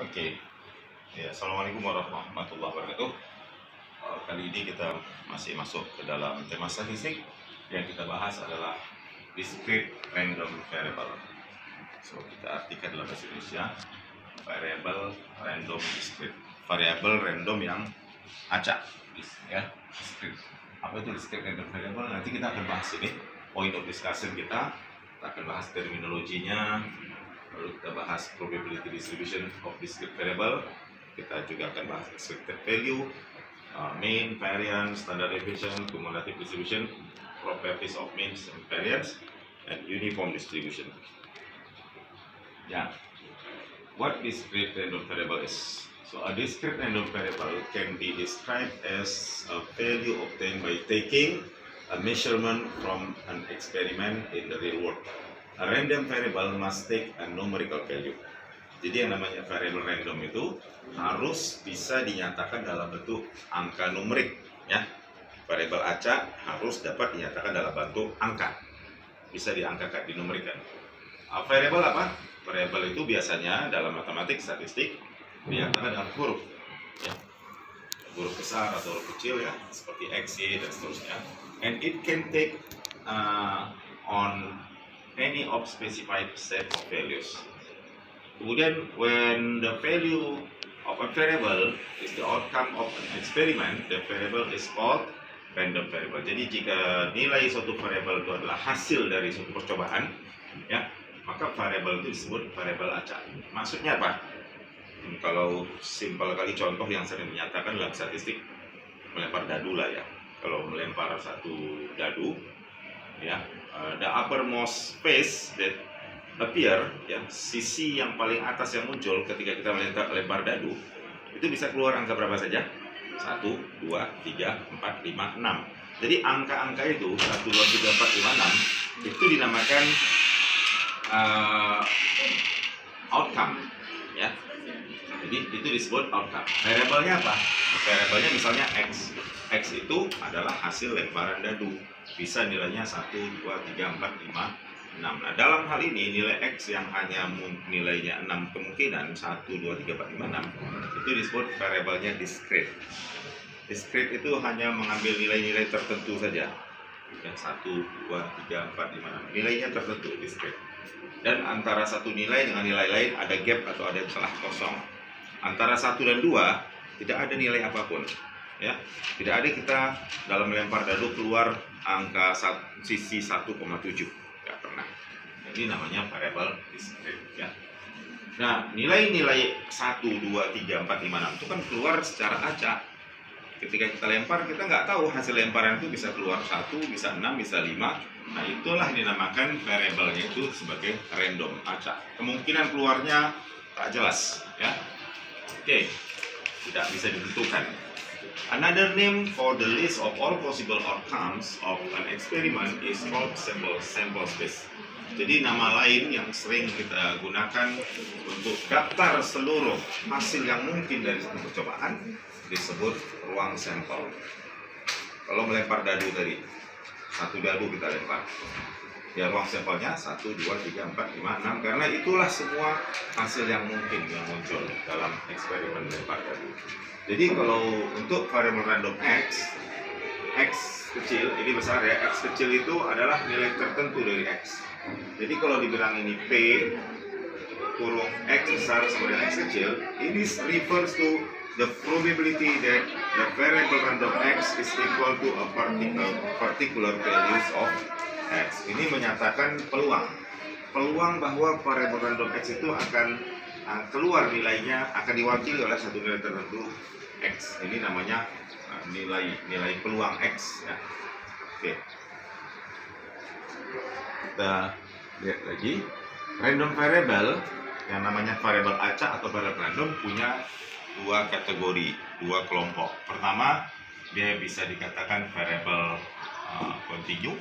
Oke, ya, assalamualaikum warahmatullahi wabarakatuh. Kali ini kita masih masuk ke dalam tema statistik. Yang kita bahas adalah discrete random variable. So kita artikan dalam bahasa Indonesia, variable random discrete, variabel random yang acak, ya, discrete. Apa itu discrete random variable? Nanti kita akan bahas ini. Point of discussion kita akan bahas terminologinya. Lalu kita bahas probability distribution of discrete variable. Kita juga akan bahas expected value, mean, variance, standard deviation, cumulative distribution, properties of means and variance, and uniform distribution. Yeah. What discrete random variable is? So a discrete random variable can be described as a value obtained by taking a measurement from an experiment in the real world. A random variable must take a numerical value. Jadi yang namanya variable random itu harus bisa dinyatakan dalam bentuk angka numerik, ya. Variabel acak harus dapat dinyatakan dalam bentuk angka, bisa diangkakan, dinumerikan. Variabel apa? Variabel itu biasanya dalam matematik statistik dinyatakan dalam huruf, ya. Huruf besar atau huruf kecil, ya, seperti x, y, dan seterusnya. And it can take on any of specified set of values. Kemudian, when the value of a variable is the outcome of an experiment, the variable is called random variable. Jadi jika nilai suatu variabel itu adalah hasil dari suatu percobaan, ya, maka variabel itu disebut variabel acak. Maksudnya apa? Kalau simpel kali contoh yang sering dinyatakan dalam statistik, melempar dadu lah, ya. Kalau melempar satu dadu, ya, the uppermost face that appear, ya, sisi yang paling atas yang muncul ketika kita melempar dadu, itu bisa keluar angka berapa saja? 1, 2, 3, 4, 5, 6. Jadi angka-angka itu 1, 2, 3, 4, 5, 6 itu dinamakan outcome, ya. Jadi itu disebut outcome. Variabelnya apa? Variabelnya misalnya x. X itu adalah hasil lemparan dadu. Bisa nilainya 1, 2, 3, 4, 5, 6. Nah, dalam hal ini nilai x yang hanya nilainya 6 kemungkinan 1, 2, 3, 4, 5, 6 itu disebut variabelnya discrete. Discrete itu hanya mengambil nilai-nilai tertentu saja, ya, 1, 2, 3, 4, 5, 6. Nilainya tertentu, discrete. Dan antara satu nilai dengan nilai lain ada gap atau ada celah kosong. Antara 1 dan 2 tidak ada nilai apapun, ya. Tidak ada kita dalam melempar dadu keluar angka sisi 1,7. Nggak pernah. Ini namanya variabel discrete, ya. Nah, nilai-nilai 1, 2, 3, 4, 5, 6 itu kan keluar secara acak. Ketika kita lempar, kita nggak tahu hasil lemparan itu bisa keluar 1, bisa 6, bisa 5. Nah, itulah dinamakan variabelnya itu sebagai random, acak. Kemungkinan keluarnya tak jelas, ya. Oke, tidak bisa ditentukan. Another name for the list of all possible outcomes of an experiment is called sample space. Jadi nama lain yang sering kita gunakan untuk daftar seluruh hasil yang mungkin dari satu percobaan disebut ruang sampel. Kalau melempar dadu tadi, satu dadu kita lempar, ya, ruang sampelnya 1, 2, 3, 4, 5, 6, karena itulah semua hasil yang mungkin yang muncul dalam eksperimen lempar dadu. Jadi kalau untuk variabel random x kecil, ini besar, ya, x kecil itu adalah nilai tertentu dari x. Jadi kalau dibilang ini p kurung x besar sama dengan x kecil, ini refers to the probability that the variable random x is equal to a particular values of x. Ini menyatakan peluang bahwa variabel random x itu akan keluar nilainya, akan diwakili oleh satu nilai tertentu x. Ini namanya nilai peluang x, ya. Oke. Kita lihat lagi, random variable yang namanya variabel acak atau variabel random punya dua kategori, dua kelompok. Pertama, dia bisa dikatakan variabel continue.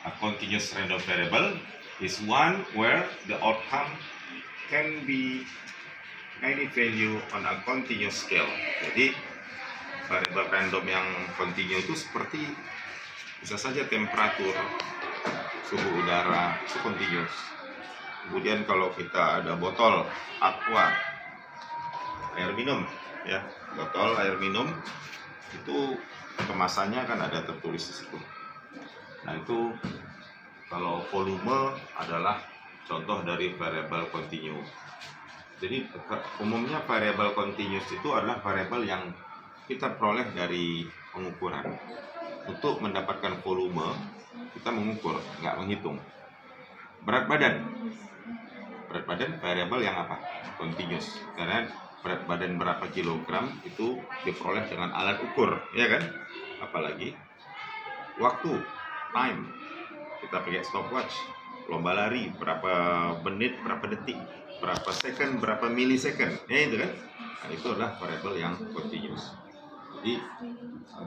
A continuous random variable is one where the outcome can be any value on a continuous scale. Jadi variabel random yang continue itu seperti bisa saja temperatur, suhu udara, itu continuous. Kemudian kalau kita ada botol aqua air minum ya, botol air minum itu kemasannya kan ada tertulis di situ. Nah itu kalau volume adalah contoh dari variable continue. Jadi umumnya variable continuous itu adalah variable yang kita peroleh dari pengukuran. Untuk mendapatkan volume kita mengukur, nggak menghitung. Berat badan variabel yang apa? Continuous. Karena berat badan berapa kilogram itu diperoleh dengan alat ukur, ya kan? Apalagi waktu, time, kita pakai stopwatch, lomba lari berapa menit, berapa detik, berapa second, berapa millisecond, ya itu kan? Nah, itu adalah variabel yang continuous. Jadi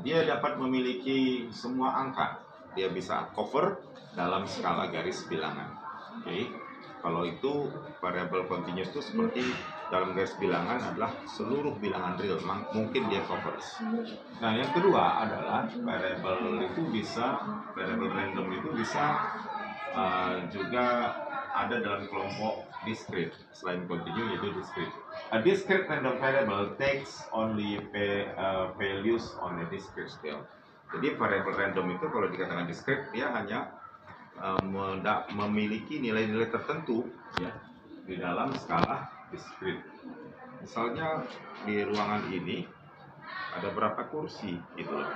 dia dapat memiliki semua angka, dia bisa cover dalam skala garis bilangan. Oke, kalau itu variabel continuous itu seperti dalam garis bilangan adalah seluruh bilangan real, mungkin dia covers. Nah, yang kedua adalah variabel random itu bisa juga ada dalam kelompok discrete. Selain continue yaitu discrete. A discrete random variable takes only values on a discrete scale. Jadi variabel random itu kalau dikatakan discrete dia hanya memiliki nilai-nilai tertentu ya di dalam skala discrete. Misalnya di ruangan ini ada berapa kursi gitu loh.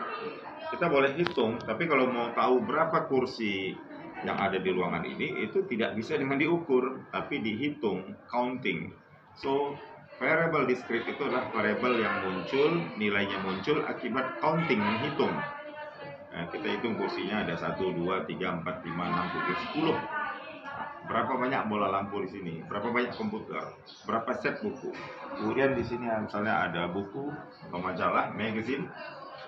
Kita boleh hitung, tapi kalau mau tahu berapa kursi yang ada di ruangan ini itu tidak bisa dengan diukur, tapi dihitung, counting. So variable discrete itu adalah variable yang muncul, nilainya muncul akibat counting, menghitung. Nah, kita hitung kursinya ada 1, 2, 3, 4, 5, 6, 7, 10. Berapa banyak bola lampu di sini? Berapa banyak komputer? Berapa set buku? Kemudian di sini misalnya ada buku atau majalah, magazine.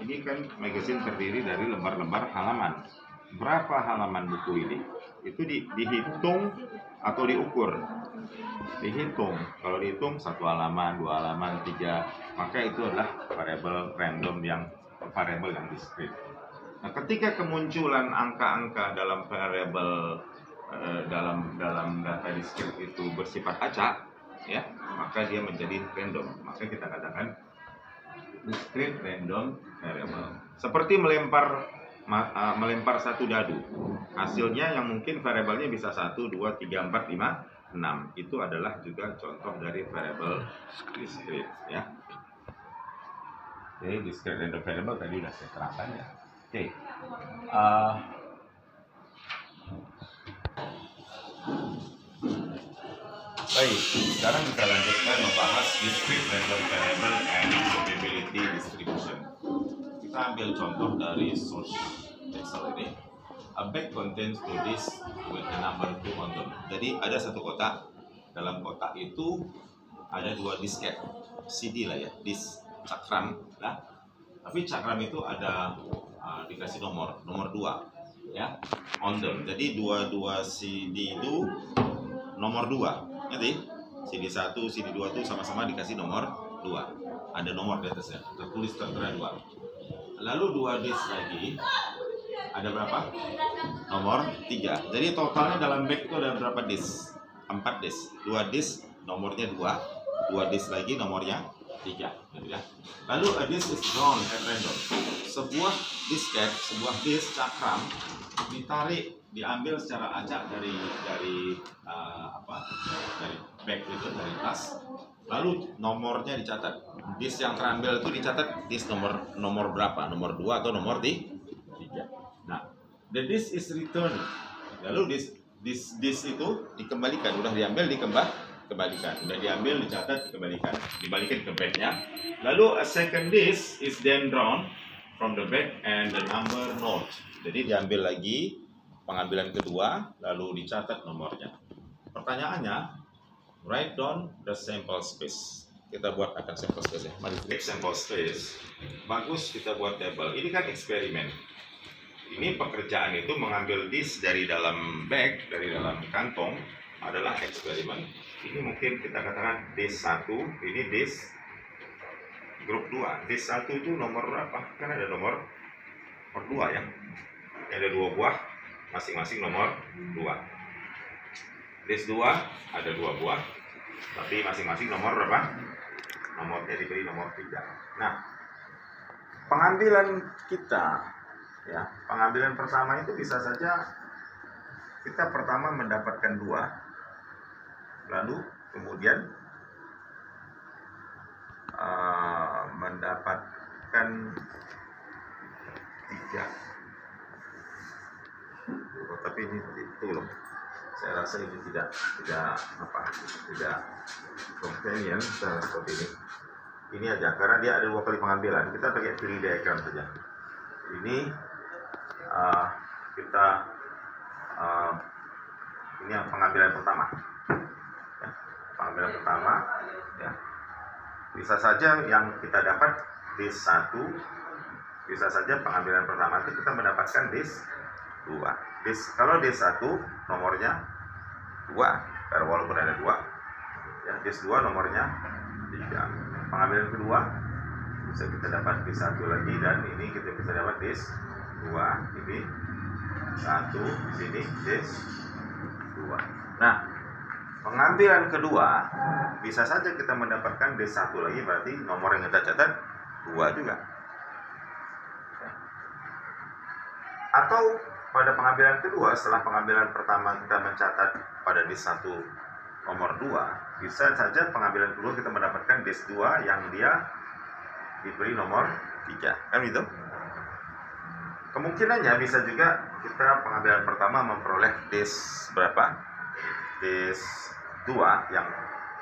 Ini kan magazine terdiri dari lembar-lembar halaman. Berapa halaman buku ini? Itu dihitung atau diukur? Dihitung. Kalau dihitung 1 halaman, 2 halaman, 3, maka itu adalah variabel random yang discrete. Nah, ketika kemunculan angka-angka dalam variabel dalam data discrete itu bersifat acak, ya, maka dia menjadi random. Maka kita katakan discrete random variable. Seperti melempar satu dadu. Hasilnya yang mungkin variabelnya bisa 1, 2, 3, 4, 5, 6. Itu adalah juga contoh dari variable discrete, ya. Oke, discrete random variable tadi sudah saya terangkan ya. Oke. Baik, sekarang kita lanjutkan membahas discrete random variable and probability distribution. Kita ambil contoh dari source Excel ini. A bag contains 2 disks with the number 2 on them. Jadi ada satu kotak. Dalam kotak itu ada 2 disket, CD lah ya, disk cakram. Nah, tapi cakram itu ada dikasih nomor 2 ya, on them. Jadi dua CD itu nomor 2. Jadi CD 1, CD 2 itu sama-sama dikasih nomor 2. Ada nomor di atasnya, tertulis tertera 2. Lalu 2 disk lagi ada berapa? Nomor 3. Jadi totalnya dalam bag itu ada berapa disk? 4 disk. 2 disk nomornya 2 disk lagi nomornya 3, gitu ya. Lalu a disk is drawn at random. Sebuah disk cakram diambil secara acak dari bag itu, dari tas. Lalu nomornya dicatat. Disk yang terambil itu dicatat disk nomor berapa? Nomor 2 atau nomor 3. Nah, the disk is returned. Lalu disk itu dikembalikan, udah diambil dikembalikan, udah diambil dicatat dikembalikan ke bagnya. Lalu a second disk is then drawn from the bag and the number note. Jadi diambil lagi pengambilan kedua, lalu dicatat nomornya. Pertanyaannya, write down the sample space. Kita buat akan sample space ya. Mari klik sample space. Bagus kita buat table. Ini kan eksperimen. Ini pekerjaan itu mengambil disk dari dalam bag, dari dalam kantong adalah eksperimen. Ini mungkin kita katakan disk 1, ini disk grup 2. Disk 1 itu nomor berapa? Kan ada nomor 2 ya. Ada 2 buah, masing-masing nomor 2. Disk 2 ada 2 buah, tapi masing-masing nomor berapa? nomornya diberi nomor 3. Nah, pengambilan kita, ya, pengambilan pertama itu bisa saja kita pertama mendapatkan 2, lalu kemudian mendapatkan 3. Oh, tapi ini itu loh, saya rasa ini tidak companion seperti ini aja, karena dia ada 2 kali pengambilan. Kita pakai pilih diagram saja. Ini ini yang pengambilan pertama, ya, pengambilan pertama, ya. Bisa saja yang kita dapat base 1, bisa saja pengambilan pertama itu kita mendapatkan base 2. Kalau base 1 nomornya 2, walaupun ada 2, ya, base 2 nomornya 3. Pengambilan kedua bisa kita dapat base 1 lagi, dan ini kita bisa dapat base 2, ini 1, di sini base 2. Nah, pengambilan kedua bisa saja kita mendapatkan base 1 lagi, berarti nomor yang kita catat 2 juga. Atau pada pengambilan kedua, setelah pengambilan pertama kita mencatat pada base 1 nomor 2, bisa saja pengambilan kedua kita mendapatkan base 2 yang dia diberi nomor 3, kan gitu? Kemungkinannya bisa juga kita pengambilan pertama memperoleh base berapa? Base 2 yang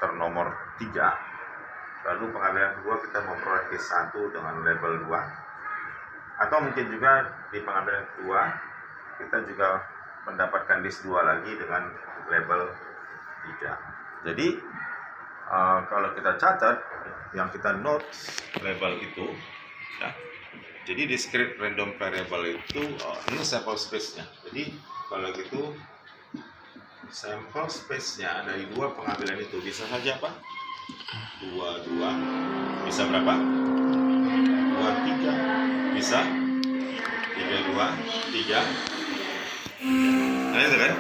ternomor 3. Lalu pengambilan kedua kita memperoleh base 1 dengan label 2. Atau mungkin juga di pengambilan kedua kita juga mendapatkan base 2 lagi dengan label 3. Jadi kalau kita catat, yang kita note label itu, ya. Jadi discrete random variable itu ini sample space-nya. Jadi kalau gitu sample space-nya dari 2 pengambilan itu bisa saja apa? 2, 2, bisa berapa? 2, 3, bisa 3, 2, 3. Nah itu kan,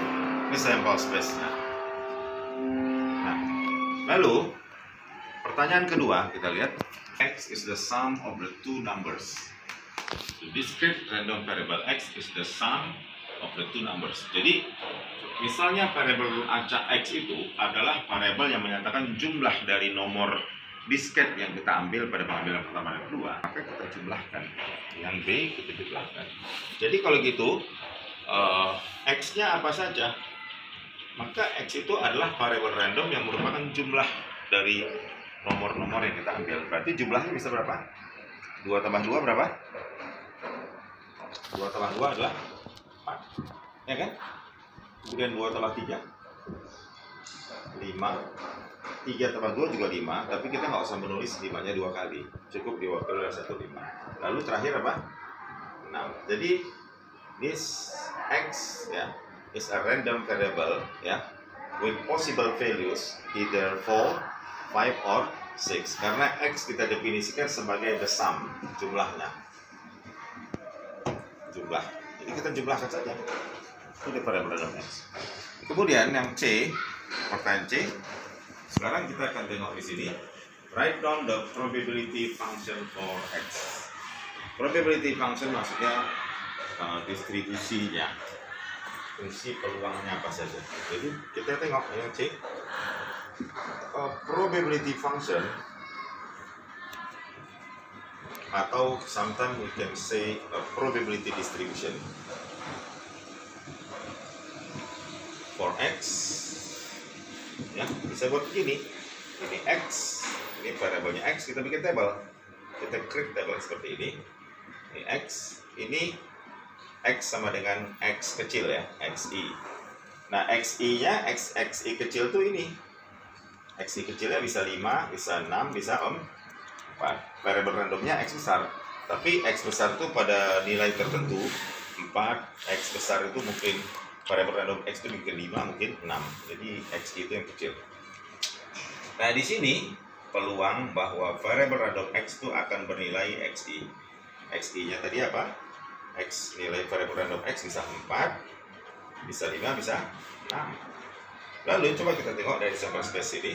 ini sample space-nya. Nah, lalu pertanyaan kedua kita lihat, X is the sum of the 2 numbers. The discrete random variable X is the sum of the 2 numbers. Jadi misalnya variabel acak X itu adalah variabel yang menyatakan jumlah dari nomor disket yang kita ambil pada pengambilan pertama dan kedua, maka kita jumlahkan. Yang B kita jumlahkan. Jadi kalau gitu X-nya apa saja? Maka X itu adalah variabel random yang merupakan jumlah dari nomor-nomor yang kita ambil. Berarti jumlahnya bisa berapa? 2 tambah 2 berapa? 2 tambah 2 adalah 4, ya kan? Kemudian 2 tambah 3 5, 3 tambah 2 juga 5, tapi kita nggak usah menulis 5-nya 2 kali, cukup diwakili oleh 1 5. Lalu terakhir apa? 6. Jadi this X, ya, is a random variable, ya, with possible values either 4, 5 or 6. Karena X kita definisikan sebagai the sum, jumlahnya. Jumlah. Jadi kita jumlahkan saja. Itu variabel random X. Kemudian yang C, pertanyaan C. Sekarang kita akan tengok di sini. Write down the probability function for X. Probability function maksudnya distribusinya, fungsi peluangnya apa saja. Jadi kita tengok yang C. Probability function, atau sometimes we can say a probability distribution for X, ya, bisa buat begini. Ini X, ini variabelnya X, kita bikin tabel, kita create tabel seperti ini. Ini X, ini X sama dengan X kecil, ya, XI. Nah XI nya, XI kecil tuh ini, XI kecilnya bisa 5, bisa 6, bisa 4. Variabel randomnya X besar, tapi X besar itu pada nilai tertentu 4, X besar itu mungkin variabel random X itu mungkin 5, mungkin 6. Jadi XI itu yang kecil. Nah di sini peluang bahwa variabel random X itu akan bernilai XI. XI-nya tadi apa? X, nilai variabel random X bisa 4, bisa 5, bisa 6. Lalu coba kita tengok dari sampel space ini,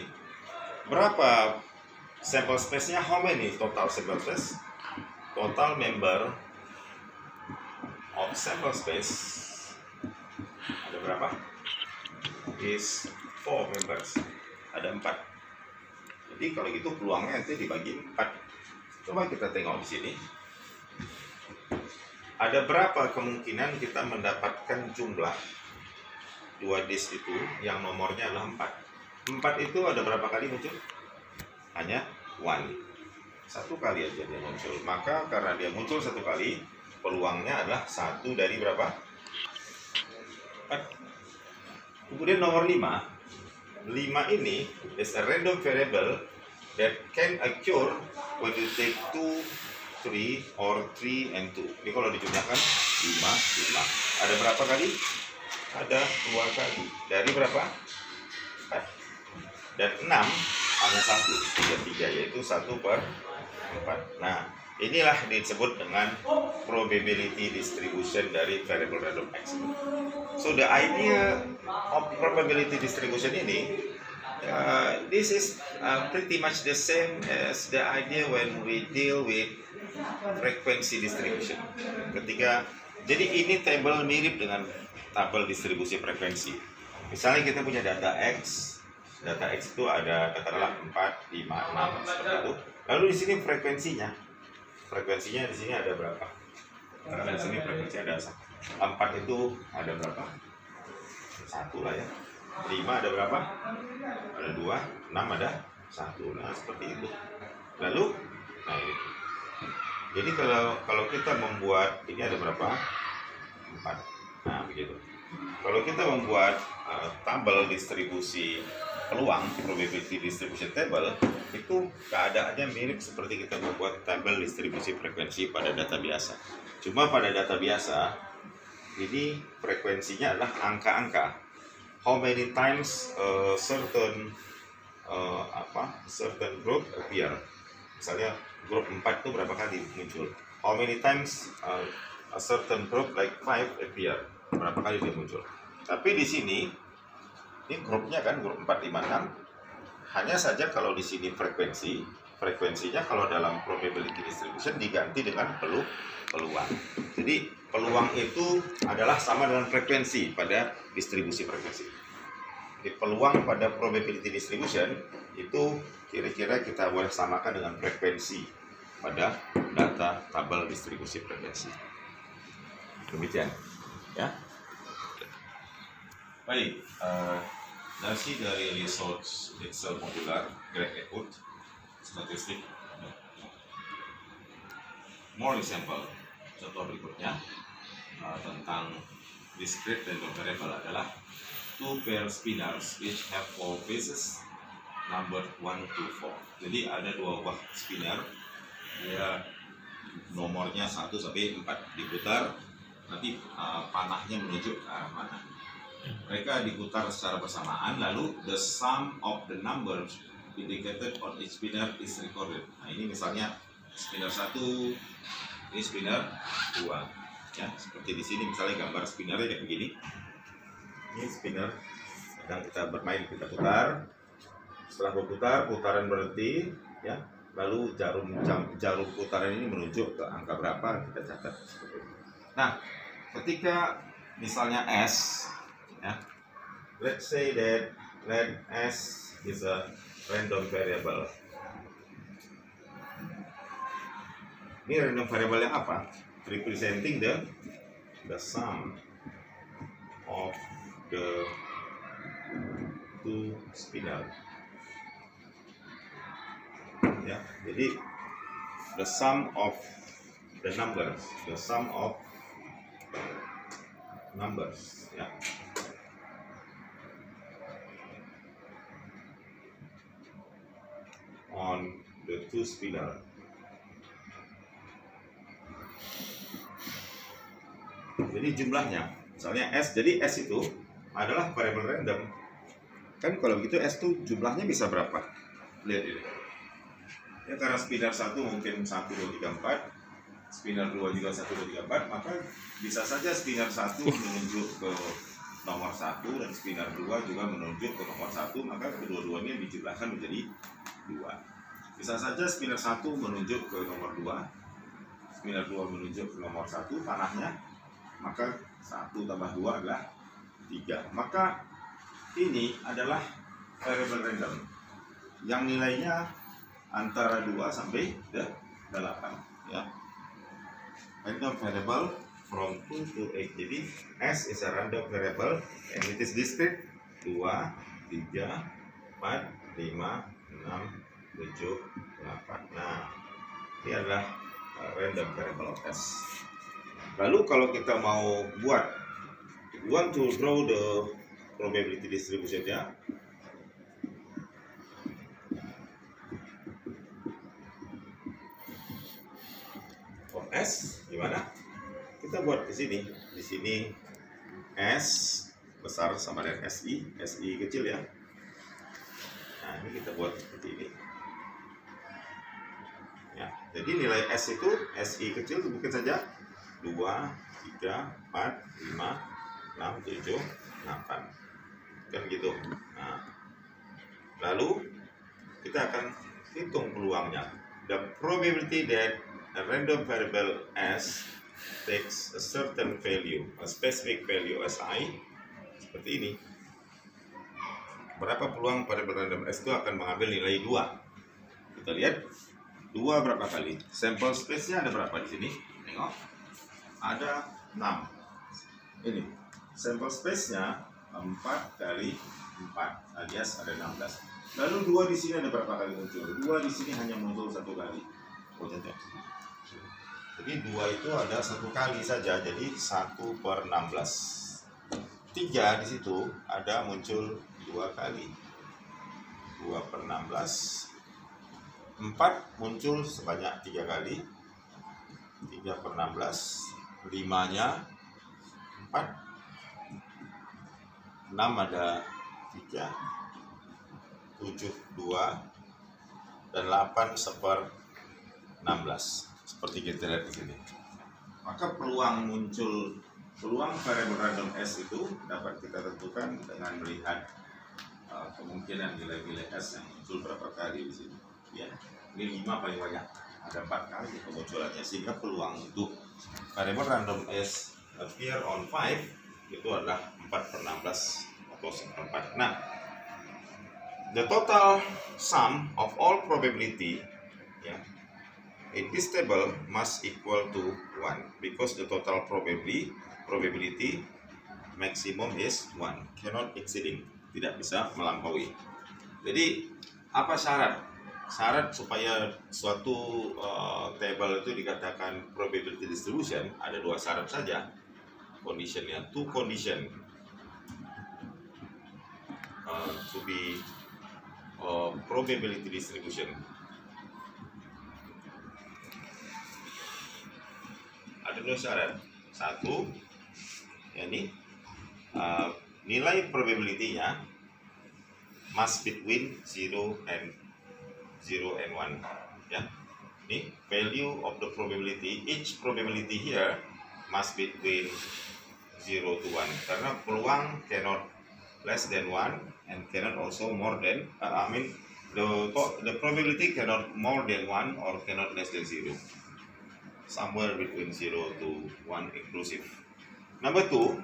berapa Sample space-nya how many total sample space? Total member of sample space ada berapa? Is 4 members. Ada 4. Jadi kalau gitu peluangnya nanti dibagi 4. Coba kita tengok di sini. Ada berapa kemungkinan kita mendapatkan jumlah 2 disk itu yang nomornya adalah 4. 4 itu ada berapa kali muncul? Hanya 1. 1 kali aja dia muncul. Maka karena dia muncul 1 kali, peluangnya adalah 1 dari berapa? 4. Kemudian nomor 5. 5 ini is a random variable that can occur when you take 2, 3 or 3 and 2. Ini kalau dijumlahkan 5. Ada berapa kali? Ada 2 kali. Dari berapa? 4. Dan 6 hanya 1. 3, yaitu 1 per 4. Nah, inilah disebut dengan probability distribution dari variable random X. So the idea of probability distribution ini, this is pretty much the same as the idea when we deal with frequency distribution. Jadi ini tabel mirip dengan tabel distribusi frekuensi. Misalnya kita punya data X itu ada katakanlah 4, 5, 6 seperti itu. Lalu di sini frekuensinya di sini ada berapa? Karena di sini frekuensinya ada 4 itu ada berapa? 1 lah ya. 5 ada berapa? Ada 2, 6 ada 1. Nah, seperti itu. Lalu, nah ini. Jadi kalau kita membuat ini ada berapa? 4. Nah, begitu. Kalau kita membuat tabel distribusi peluang, probability distribution table, itu keadaannya mirip seperti kita membuat tabel distribusi frekuensi pada data biasa. Cuma pada data biasa ini frekuensinya adalah angka-angka. How many times certain group appear. Misalnya grup 4 itu berapa kali muncul. How many times a certain group like 5 appear. Berapa kali dia muncul. Tapi di sini ini grupnya kan grup 4, 5, 6. Hanya saja kalau di sini frekuensinya kalau dalam probability distribution diganti dengan peluang. Jadi peluang itu adalah sama dengan frekuensi pada distribusi frekuensi. Jadi peluang pada probability distribution itu kira-kira kita boleh samakan dengan frekuensi pada data tabel distribusi frekuensi. Demikian, ya. Baik, dari research Excel modular Greg Atwood statistik. More example, contoh berikutnya tentang discrete random variable adalah 2 pair spinners which have 4 faces numbered 1 to 4. Jadi ada 2 buah spinner, dia nomornya 1 sampai 4 diputar, nanti panahnya menuju ke arah mana. Mereka diputar secara bersamaan, lalu the sum of the numbers indicated on each spinner is recorded. Nah, ini misalnya spinner 1, ini spinner 2. Ya, seperti di sini misalnya gambar spinnernya kayak begini. Ini spinner sedang kita bermain, kita putar. Setelah berputar, putaran berhenti, ya. Lalu jarum putaran ini menuju ke angka berapa kita catat. Nah, ketika misalnya S, ya, let's say that let S is a random variable. Ini random variable yang apa? Representing the sum of the 2 spinner. Ya, jadi the sum of the numbers, ya. On the 2 spinner. Jadi jumlahnya, misalnya S, jadi S itu adalah variable random. Kan kalau begitu S itu jumlahnya bisa berapa? Lihat ini. Ya, karena spinner 1 mungkin 1, 2, 3, 4, spinner 2 juga 1, 2, 3, 4, maka bisa saja spinner 1 menunjuk ke nomor 1 dan spinner 2 juga menunjuk ke nomor 1, maka kedua-duanya dijumlahkan menjadi 2. Bisa saja spinner 1 menunjuk ke nomor 2, spinner 2 menunjuk ke nomor 1 panahnya, maka 1 tambah 2 adalah 3. Maka ini adalah variable random yang nilainya antara 2 sampai 8 ya. Random variable from 2 to 8. Jadi S is a random variable and it is discrete. 2, 3, 4, 5, 6, 7, 8. Nah, ini adalah random variable of S. Lalu kalau kita mau buat, we want to draw the probability distribution-nya. Of S gimana? Kita buat di sini. Di sini S besar sama dengan SI kecil ya. Nah, ini kita buat seperti ini. Ya, jadi nilai S itu SI kecil mungkin saja 2, 3, 4, 5, 6, 7, 8. Kan gitu. Nah, lalu kita akan hitung peluangnya. The probability that a random variable S takes a certain value, a specific value SI, seperti ini. Berapa peluang variable random S itu akan mengambil nilai 2? Kita lihat 2 berapa kali? Sample space-nya ada berapa di sini? Tengok. Ada 6. Ini. Sample space-nya 4 kali 4 alias ada 16. Lalu 2 di sini ada berapa kali muncul? 2 di sini hanya muncul 1 kali. Oh, jadi 2 itu ada 1 kali saja, jadi 1/16. 3 di situ ada muncul 2 kali. 2/16. 4 muncul sebanyak 3 kali. 3/16. 5-nya 4. 6 ada 3. 7, 2. Dan 8 1/16. Seperti kita lihat di sini. Maka peluang variable random S itu dapat kita tentukan dengan melihat kemungkinan nilai-nilai S yang muncul berapa kali di sini. Ya, ini 5 paling banyak, ada 4 kali kemunculannya, sehingga peluang untuk variable random S appear on 5 itu adalah 4/16 atau 1/4. Nah, the total sum of all probability ya, in this table must equal to 1 because the total probability maximum is 1, cannot exceeding, tidak bisa melampaui. Jadi apa syarat supaya suatu table itu dikatakan probability distribution? Ada 2 syarat saja. Conditionnya, 2 condition to be probability distribution. Ada 2 syarat. 1, yakni nilai probability-nya must between 0 and 1 ya. Ini value of the probability, each probability here must between 0 to 1 karena peluang cannot less than 1 and cannot also more than the probability cannot more than 1 or cannot less than 0, somewhere between 0 to 1 inclusive. Number 2,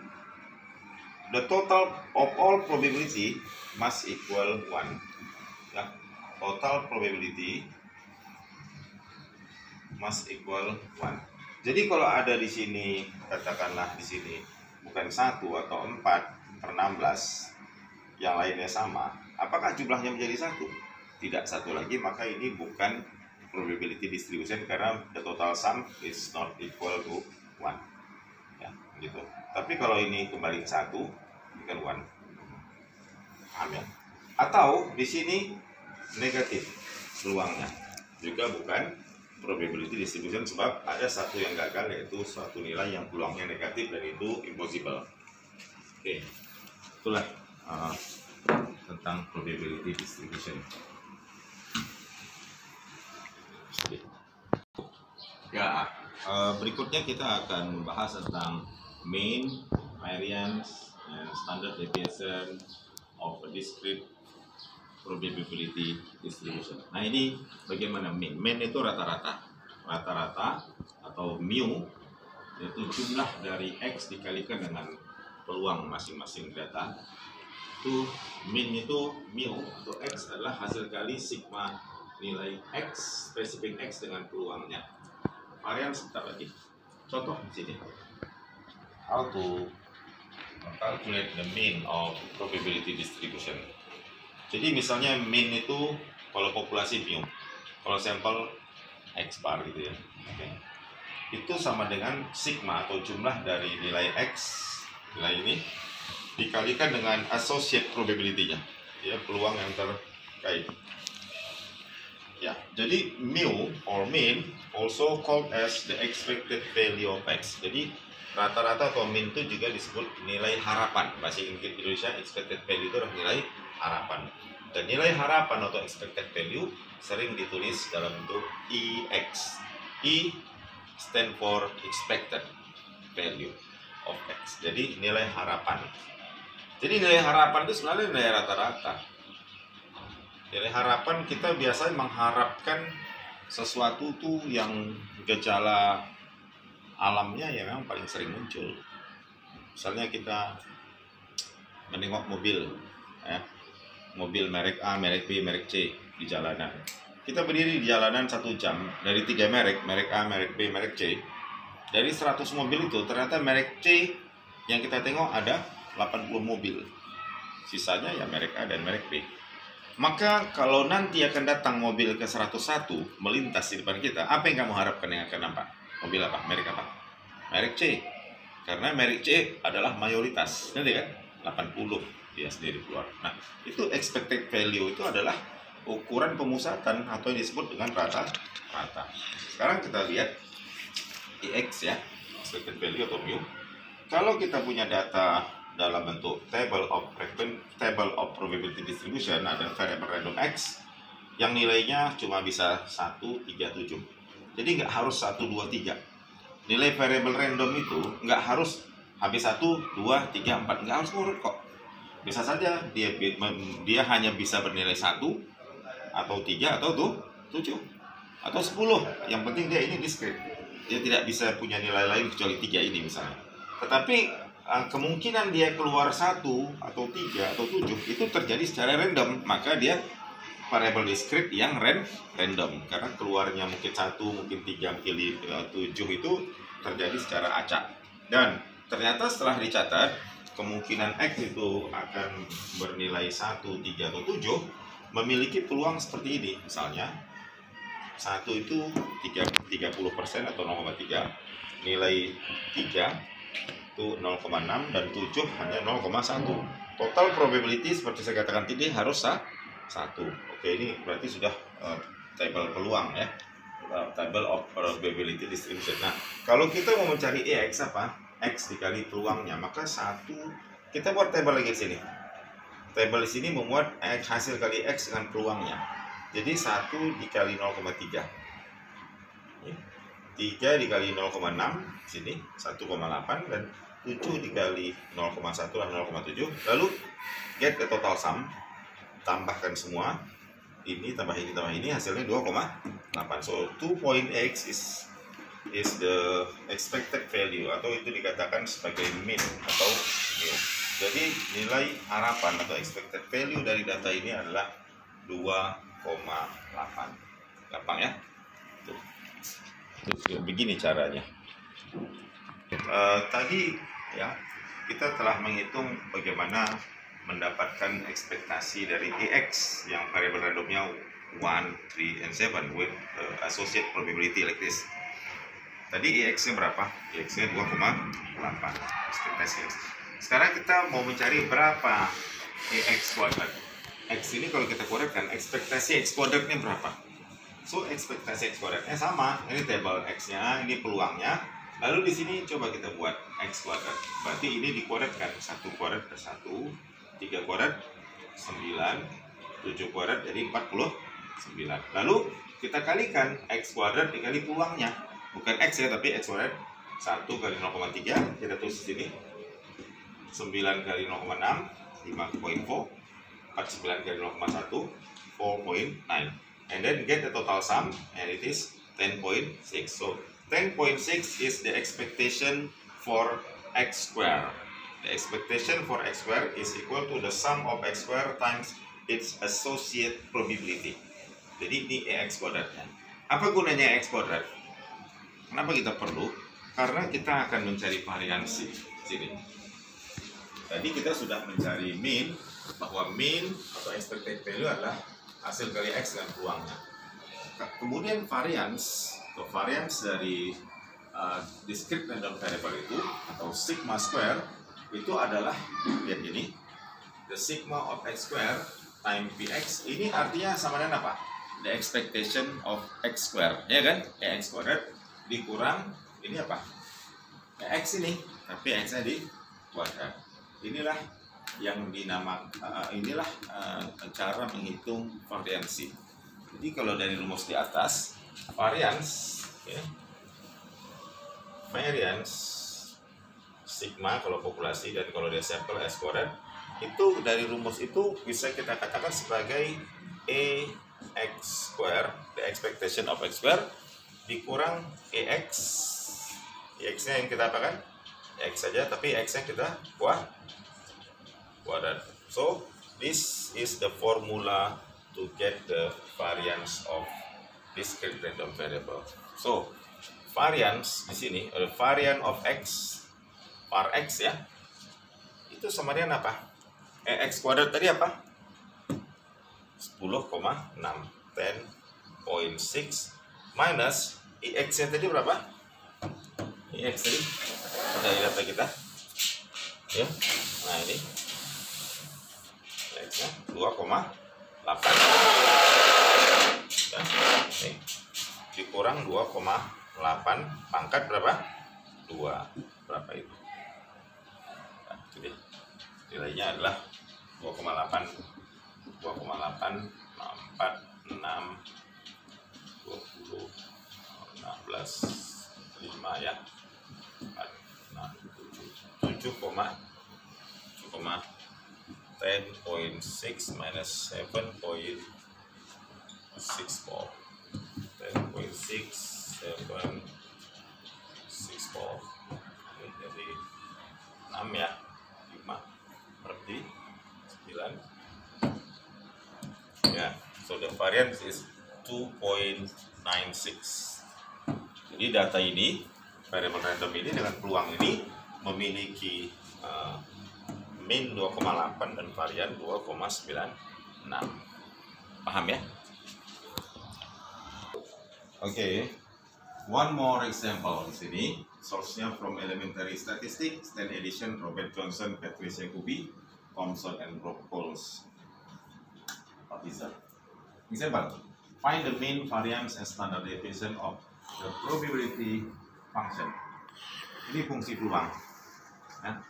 the total of all probability must equal 1 ya. Total probability must equal 1. Jadi kalau ada di sini, katakanlah di sini bukan 1 atau 4/16, yang lainnya sama, apakah jumlahnya menjadi 1? Tidak 1 lagi, maka ini bukan probability distribution karena the total sum is not equal to 1 ya, gitu. Tapi kalau ini kembali 1, ini kan 1. Paham ya? Atau di sini negatif peluangnya, juga bukan probability distribution sebab ada satu yang gagal, yaitu suatu nilai yang peluangnya negatif dan itu impossible. Oke, itulah tentang probability distribution. Ya, berikutnya kita akan membahas tentang mean, variance, and standard deviation of a discrete probability distribution. Nah, ini bagaimana mean? Mean itu rata-rata. Rata-rata atau mu yaitu jumlah dari X dikalikan dengan peluang masing-masing data. Itu mean itu mu atau X adalah hasil kali sigma nilai X, spesifik X dengan peluangnya. Varian sebentar lagi. Contoh di sini. How to calculate the mean of probability distribution. Jadi misalnya mean itu kalau populasi mu, kalau sampel X bar gitu ya. Okay. Itu sama dengan sigma atau jumlah dari nilai X, nilai ini dikalikan dengan associate probability-nya, ya, peluang yang terkait. Ya, jadi mu or mean also called as the expected value of X. Jadi rata-rata atau mean itu juga disebut nilai harapan. Bahasa Indonesia expected value itu adalah nilai harapan. Dan nilai harapan atau expected value sering ditulis dalam bentuk EX. E stand for expected value of X. Jadi nilai harapan. Jadi nilai harapan itu sebenarnya nilai rata-rata. Nilai harapan kita biasanya mengharapkan sesuatu tuh yang gejala alamnya ya memang paling sering muncul. Misalnya kita menengok mobil, ya, mobil merek A, merek B, merek C di jalanan. Kita berdiri di jalanan 1 jam dari 3 merek, merek A, merek B, merek C. Dari 100 mobil itu ternyata merek C yang kita tengok ada 80 mobil. Sisanya ya merek A dan merek B. Maka kalau nanti akan datang mobil ke 101 melintas di depan kita, apa yang kamu harapkan yang akan nampak? Mobil apa? Merek apa? Merek C. Karena merek C adalah mayoritas. Nanti kan? 80 dia sendiri keluar. Nah, itu expected value itu adalah ukuran pemusatan atau yang disebut dengan rata-rata. Sekarang kita lihat EX ya, expected value atau mu. Kalau kita punya data dalam bentuk table of probability distribution, ada variable random X yang nilainya cuma bisa 1, 3, 7. Jadi nggak harus 1, 2, 3. Nilai variable random itu nggak harus habis 1, 2, 3, 4. Nggak harus urut kok. Bisa saja dia hanya bisa bernilai 1 atau 3 atau 7 atau 10. Yang penting dia ini discrete. Dia tidak bisa punya nilai lain kecuali 3 ini misalnya. Tetapi kemungkinan dia keluar 1 atau 3 atau 7 itu terjadi secara random. Maka dia variable discrete yang random. Karena keluarnya mungkin 1, mungkin 3, mungkin 7 itu terjadi secara acak. Dan ternyata setelah dicatat, kemungkinan X itu akan bernilai 1, 3, atau 7 memiliki peluang seperti ini. Misalnya 1 itu 30% atau 0,3, nilai 3 itu 0,6 dan 7 hanya 0,1. Total probability seperti saya katakan tadi harus 1. Oke, ini berarti sudah table peluang ya. Table of probability distribution. Nah, kalau kita mau mencari EX apa? X dikali peluangnya, maka 1 kita buat table lagi di sini. Table di sini memuat X hasil kali X dengan peluangnya. Jadi 1 dikali 0,3. 3 dikali 0,6 sini 1,8 dan 7 dikali 0,1 dan 0,7. Lalu get the total sum, tambahkan semua. Ini tambah ini hasilnya 2,8. So 2.x is the expected value atau itu dikatakan sebagai mean atau mu. Jadi nilai harapan atau expected value dari data ini adalah 2,8. Gampang ya? Tuh. Begini caranya. Tadi ya kita telah menghitung bagaimana mendapatkan ekspektasi dari EX yang variable randomnya 1, 3, and 7 with associate probability like this. Tadi EX-nya berapa? EX-nya 2,8 ekspektasi. Sekarang kita mau mencari berapa EX kuadrat. X ini kalau kita kuadratkan, ekspektasi X kuadratnya berapa? So, ekspektasi X kuadratnya sama. Ini table X-nya, ini peluangnya. Lalu di sini coba kita buat X kuadrat. Berarti ini dikuadratkan. 1 kuadrat per 1, 3 kuadrat 9, 7 kuadrat jadi 49. Lalu kita kalikan X kuadrat dikali peluangnya. Bukan X ya, tapi X kuadrat 1 kali 0,3. Kita tulis di sini 9 kali 0,6 5,4 49 kali 0,1, 4.9. And then get the total sum, and it is 10.6. So 10.6 is the expectation for x square. The expectation for x square is equal to the sum of x square times its associate probability. Jadi ini ax kuadratnya. Apa gunanya ax kuadrat? Kenapa kita perlu? Karena kita akan mencari variansi sini. Tadi kita sudah mencari mean, bahwa mean atau expected value adalah hasil kali x dengan peluangnya. Kemudian variance atau variance dari discrete random variable itu atau sigma square itu adalah, lihat ini, the sigma of x square times px. Ini artinya sama dengan apa? The expectation of x square, ya kan? X kuadrat dikurang ini apa? X ini, tapi x-nya di kuadrat. Inilah yang inilah cara menghitung variansi. Jadi kalau dari rumus di atas, variance, ya, variance sigma kalau populasi, dan kalau dia sampel s kuadrat, itu dari rumus itu bisa kita katakan sebagai ax square, the expectation of x square, dikurang ax, x-nya yang kita apakan? X saja, tapi x-nya kita kuadrat. So this is the formula to get the variance of discrete random variable. So variance di sini, variance of x par x, ya, itu sama dengan apa? X kuadrat tadi apa? 10,6, 10.6 minus ix nya tadi berapa? Ix tadi ada di data kita, ya. Nah ini x nya 2,8, ya. Ini dikurang 2,8 pangkat berapa? 2, berapa itu? Nah, itu dia. Nilainya adalah 2,8, 4, 6, 20, 16, 5, ya. 4, 6, 7, 10.6 minus 7.64, 10.6, 7.64, jadi 6, ya, 5, berarti 9, ya. So the variance is 2.96. Jadi data ini, variable random ini dengan peluang ini memiliki min 2,8 dan varian 2,96. Paham, ya? Oke. One more example di sini. Source-nya from elementary statistics, 10 edition, Robert Johnson, Patricia Kubi, Thomson and Brockholz. Example. Find the mean, variance, and standard deviation of the probability function. Ini fungsi peluang, ya.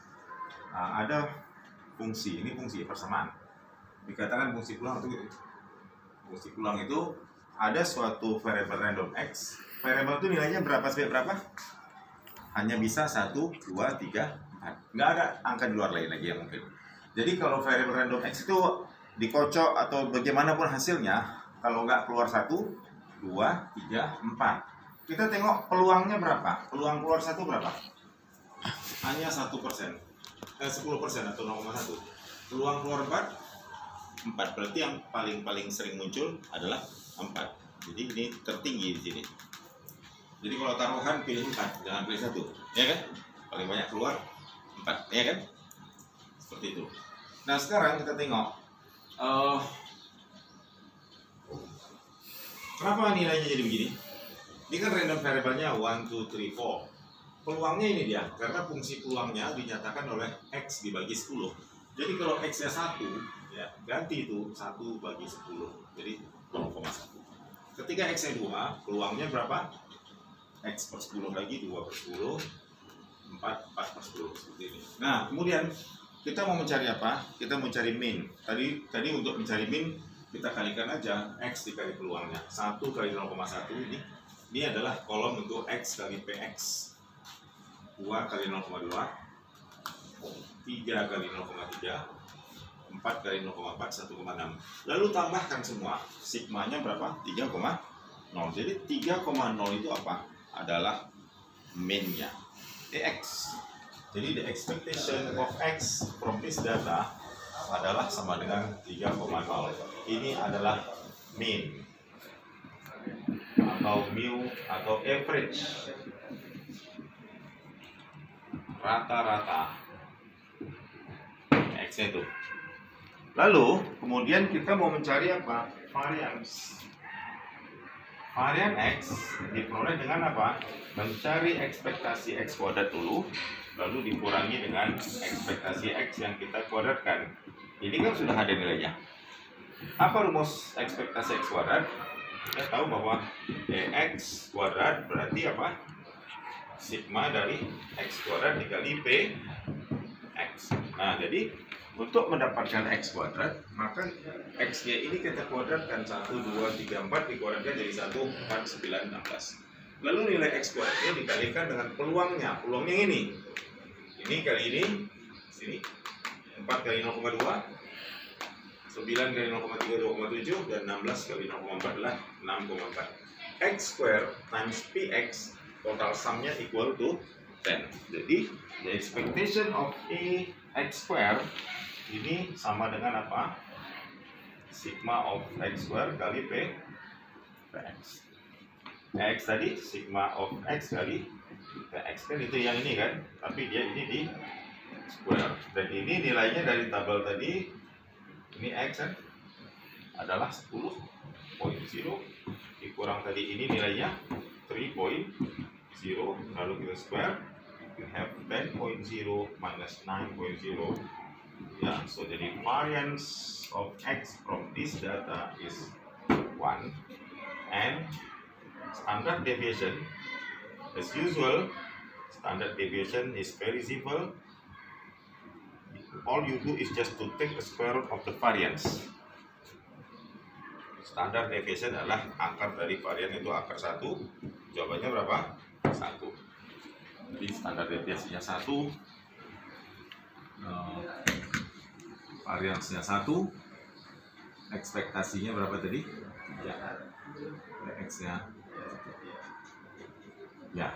Ada fungsi, ini fungsi persamaan. Dikatakan fungsi peluang itu, fungsi peluang itu ada suatu variable random x. Variable itu nilainya berapa sampai berapa? Hanya bisa 1, 2, 3, 4. Nggak ada angka di luar lain lagi yang mungkin. Jadi kalau variable random x itu dikocok atau bagaimanapun hasilnya, kalau nggak keluar 1, 2, 3, 4. Kita tengok peluangnya berapa? Peluang keluar 1 berapa? Hanya 1%. 10% atau 0,1. Peluang keluar 4 berarti yang paling sering muncul adalah 4. Jadi ini tertinggi di sini. Jadi kalau taruhan pilih 4, jangan pilih 1, ya kan? Paling banyak keluar 4, ya kan? Seperti itu. Nah sekarang kita tengok kenapa nilainya jadi begini? Ini kan random variable-nya 1, 2, 3, 4. Peluangnya ini dia, karena fungsi peluangnya dinyatakan oleh x dibagi 10. Jadi kalau x-nya 1, ya ganti itu 1 bagi 10. Jadi 0,1. Ketika x-nya 2, peluangnya berapa? X per 10 lagi, 2 per 10, 4 per 10, seperti ini. Nah, kemudian kita mau mencari apa? Kita mau mencari min. Tadi untuk mencari min, kita kalikan aja x dikali peluangnya. 1 kali 0,1 ini adalah kolom untuk x kali px. 2 kali 0,2, 3 kali 0,3, 4 kali 0,4 1,6. Lalu tambahkan semua, sigmanya berapa? 3,0. Jadi 3,0 itu apa? Adalah mean-nya, X. Jadi the expectation of X from this data adalah sama dengan 3,0. Ini adalah mean atau mu atau average, rata-rata X itu. Lalu kemudian kita mau mencari apa? Variance. Varian X diperoleh dengan apa? Mencari ekspektasi X kuadrat dulu, lalu dikurangi dengan ekspektasi X yang kita kuadratkan. Ini kan sudah ada nilainya. Apa rumus ekspektasi X kuadrat? Kita tahu bahwa X kuadrat berarti apa? Sigma dari X kuadrat dikali P X. Nah, jadi untuk mendapatkan X kuadrat, maka X-nya ini kita kuadratkan 1, 2, 3, 4 dikuadratkan jadi 1, 4, 9, 16. Lalu nilai X kuadratnya dikalikan dengan peluangnya. Peluangnya ini kali ini, sini 4 kali 0,2, 9 kali 0,3, 2,7, dan 16 kali 0,4 adalah 6,4. X square times PX, total sumnya equal to 10. Jadi, the expectation of X square ini sama dengan apa? Sigma of X square kali PX. X tadi sigma of X kali PX, kan itu yang ini kan, tapi dia ini di square. Dan ini nilainya dari tabel tadi, ini X kan adalah 10.0 dikurang tadi ini nilainya 3.0, lalu kita square, we have 10.0 minus 9.0. Ya, so jadi variance of X from this data is 1, and standard deviation, as usual, standard deviation is very simple. All you do is just to take the square root of the variance. Standard deviation adalah akar dari varian, itu akar 1. Jawabannya berapa? 1. Jadi standar deviasinya 1, variansnya 1, ekspektasinya berapa tadi? Ya, X-nya. Ya,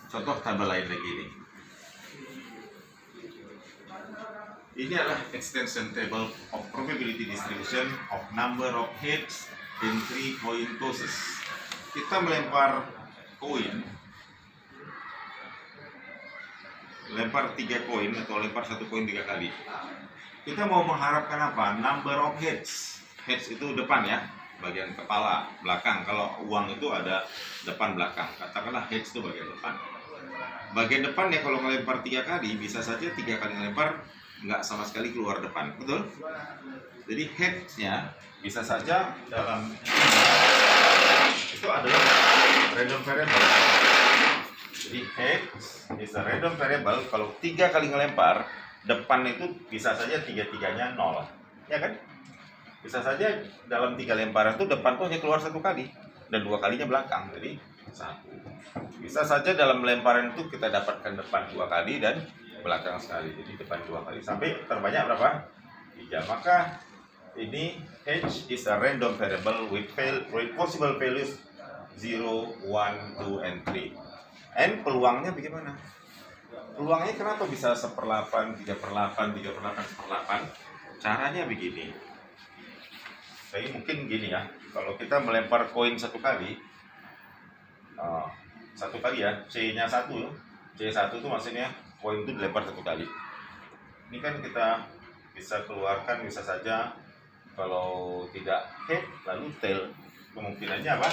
contoh tabel lain lagi ini. Ini adalah extension table of probability distribution of number of heads in 3 coin tosses. Kita melempar koin, lempar 3 koin atau lempar 1 koin 3 kali. Kita mau mengharapkan apa? Number of heads. Heads itu depan ya, bagian kepala, belakang. Kalau uang itu ada depan belakang. Katakanlah heads itu bagian depan. Bagian depan ya, kalau ngelempar 3 kali, bisa saja 3 kali ngelempar nggak sama sekali keluar depan, betul? Jadi heads-nya bisa saja dalam itu adalah random variable. Jadi heads is a random variable. Kalau 3 kali ngelempar, depan itu bisa saja 3-3-nya 0, ya kan? Bisa saja dalam 3 lemparan itu depan tuh hanya keluar 1 kali dan 2 kalinya belakang, jadi 1. Bisa saja dalam lemparan itu kita dapatkan depan 2 kali dan belakang sekali, jadi depan 2 kali sampai terbanyak berapa? 3. Maka ini H is a random variable with possible values 0, 1, 2, and 3. And peluangnya bagaimana? Peluangnya kenapa bisa 1/8, 3/8, 3/8, 1/8? Caranya begini. Jadi mungkin gini ya, kalau kita melempar koin 1 kali, 1 kali ya, C-nya 1, C1 itu maksudnya koin itu dilempar 1 kali. Ini kan kita bisa keluarkan, bisa saja kalau tidak head lalu tail, kemungkinannya apa?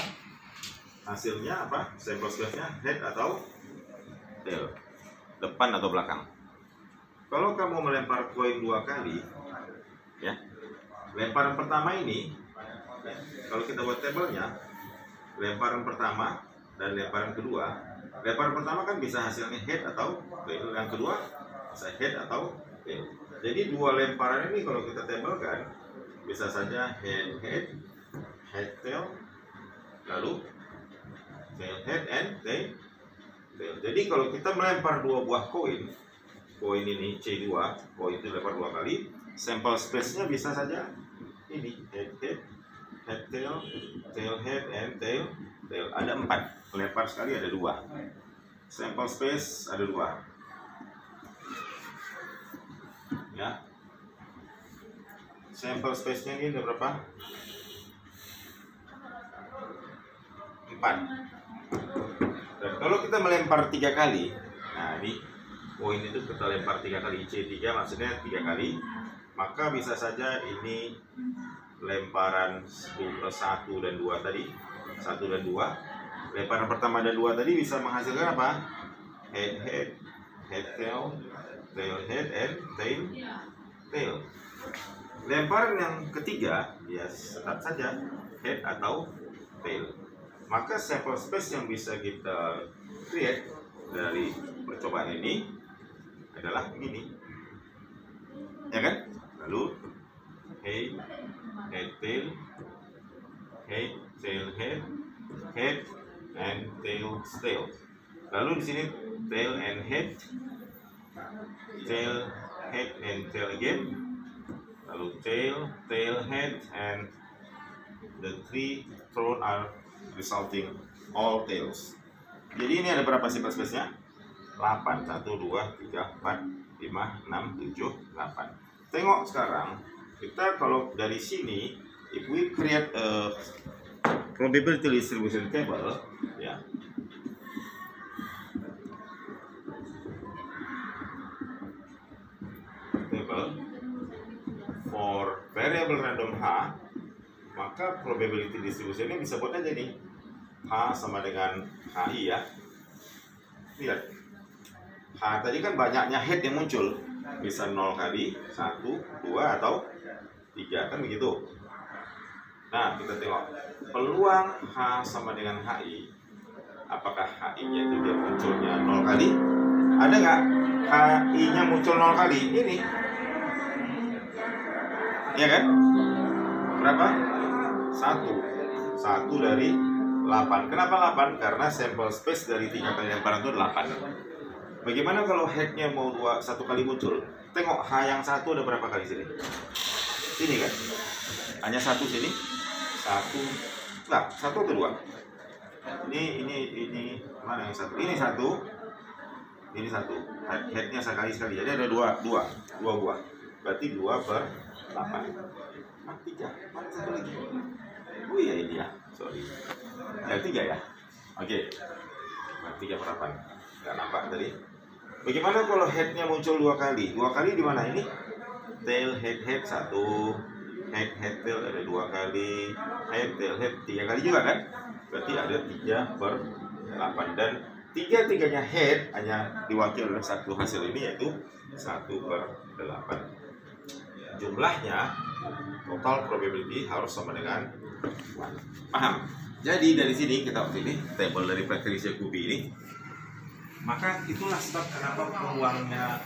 Hasilnya apa? Sampel space-nya head atau tail, depan atau belakang. Kalau kamu melempar koin 2 kali, ya, lemparan pertama ini, ya, kalau kita buat tabelnya, lemparan pertama dan lemparan kedua. Lemparan pertama kan bisa hasilnya head atau tail, yang kedua bisa head atau tail. Jadi 2 lemparan ini kalau kita tabelkan bisa saja head tail, lalu tail head and tail. Jadi kalau kita melempar 2 buah koin ini C2, koin itu lempar 2 kali, sampel space-nya bisa saja ini head tail, tail head, and tail. Ada 4, lebar sekali ada 2. Sample space ada 2. Ya. Sample space-nya ini ada berapa? 4. Dan kalau kita melempar 3 kali, nah ini poin itu kita lempar 3 kali, C3 maksudnya 3 kali, maka bisa saja ini lemparan 1 dan 2 tadi, 1 dan 2. Lemparan pertama dan 2 tadi bisa menghasilkan apa? Head tail, tail head, and tail. Lemparan yang ketiga ya tetap saja head atau tail. Maka sample space yang bisa kita create dari percobaan ini adalah begini, ya kan? Lalu head tail, head tail head and tail. Lalu di sini tail and head and tail again. Lalu tail head, and the 3 thrown are resulting all tails. Jadi ini ada berapa sample space-nya? 8. 1, 2, 3, 4, 5, 6, 7, 8. Tengok sekarang, kita kalau dari sini, if we create a probability distribution table, ya. Table for variable random H, maka probability distribution ini bisa buat aja nih. H sama dengan HI ya. Lihat. H tadi kan banyaknya head yang muncul. Bisa 0 kali, 1, 2, atau 3, kan begitu. Nah, kita tengok. Peluang H sama dengan HI. Apakah HI-nya itu dia munculnya 0 kali? Ada nggak HI-nya muncul 0 kali? Ini. Ya kan? Berapa? 1 dari 8. Kenapa 8? Karena sample space dari 3 kali lemparan itu 8. Bagaimana kalau head-nya mau 1 kali muncul? Tengok H yang 1 ada berapa kali sini? Sini kan? Hanya 1 sini. 1. Nah, 1 atau 2? Ini mana yang 1? Ini 1. Ini 1. Head-nya sekali. Jadi ada 2 buah. Berarti 2 per 8. 3. Mana 1 lagi? Oh iya ini ya. Sorry. Ada 3 ya? Oke. 3 per 8. Nggak nampak tadi. Bagaimana kalau head-nya muncul 2 kali? 2 kali di mana ini? Tail head 1. Head tail ada 2 kali. Head tail head 3 kali juga kan? Berarti ada 3 per 8. Dan 3-3-nya head hanya diwakili oleh satu hasil ini, yaitu 1 per 8. Jumlahnya total probability harus sama dengan 1. Paham? Jadi dari sini kita pilih table dari Patricia Kubi ini. Maka itulah sebab kenapa peluangnya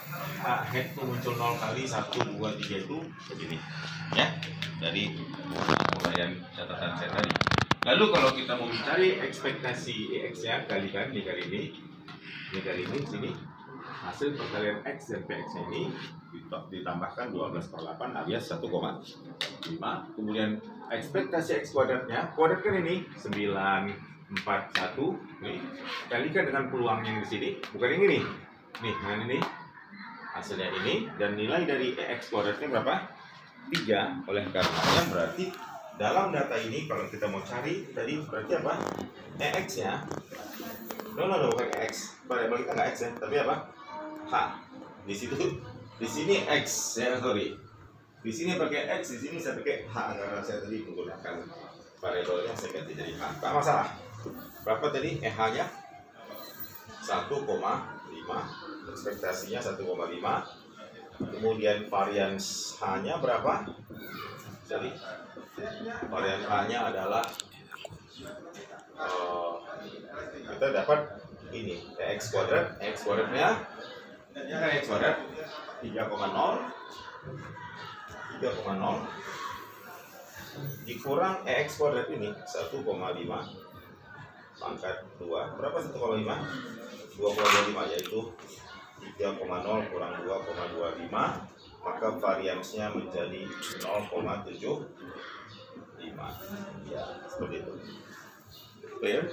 head itu muncul 0 kali, 1, 2, 3 itu begini. Ya, dari uraian catatan saya tadi. Lalu kalau kita mau mencari ekspektasi EX-nya, kalikan dikali ini sini. Hasil perkalian X dan PX ini ditambahkan 12 per 8 alias 1,5. Kemudian ekspektasi X kuadratnya, kuadrat kan ini 941. Nih, kalikan dengan peluang yang di sini, bukan yang ini. Nih, dengan ini hasilnya ini, dan nilai dari EX kuadratnya berapa? 3. Oleh karenanya berarti dalam data ini kalau kita mau cari tadi berarti apa? EX-nya. No, bukan EX. Variabel kita nggak X ya, tapi apa? H. Di sini X ya, sorry. Di sini pakai X, di sini saya pakai H karena saya tadi menggunakan variabelnya saya ganti jadi H. Tak masalah. Berapa tadi EH-nya? 1,5. Ekspektasinya 1,5. Kemudian varians H-nya berapa? Jadi varian H-nya adalah kita dapat ini X kuadrat. X kuadratnya 3,0 dikurang EX kuadrat ini 1,5 pangkat 2. Berapa 1,5? 2,25, yaitu 3,0 kurang 2,25 maka variansnya menjadi 0,75. Ya, seperti itu. Clear?